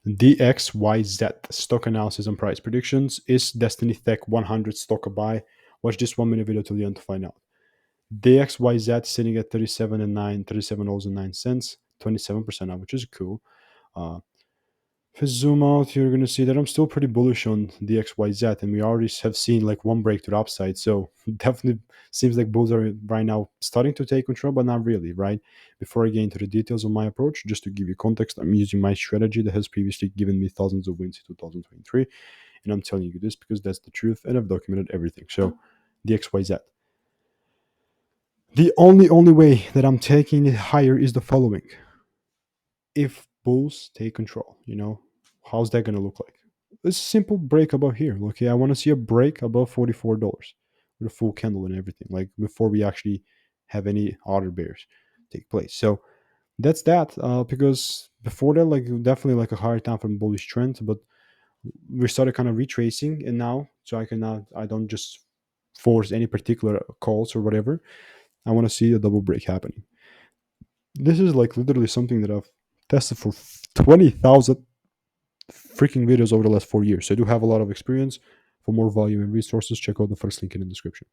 DXYZ Stock Analysis and Price Predictions. Is Destiny Tech 100 stock a buy? Watch this 1 minute video till the end to find out. DXYZ sitting at 37 dollars and 9 cents, 27% up, which is cool. Uh, if I zoom out, you're going to see that I'm still pretty bullish on DXYZ, and we already have seen like one break to the upside. So definitely seems like bulls are right now starting to take control, but not really, right? Before I get into the details of my approach, just to give you context, I'm using my strategy that has previously given me thousands of wins in 2023, and I'm telling you this because that's the truth, and I've documented everything. So DXYZ. The only way that I'm taking it higher is the following. If bulls take control, how's that going to look like? It's a simple break above here. Okay, I want to see a break above $44 with a full candle and everything, like before we actually have any other bears take place. So that's that. Because before that, like definitely like a hard time from bullish trend, but we started kind of retracing, and now so I don't just force any particular calls or whatever. I want to see a double break happening. This is like literally something that I've tested for 20,000 freaking videos over the last 4 years. So I do have a lot of experience. For more volume and resources, check out the first link in the description.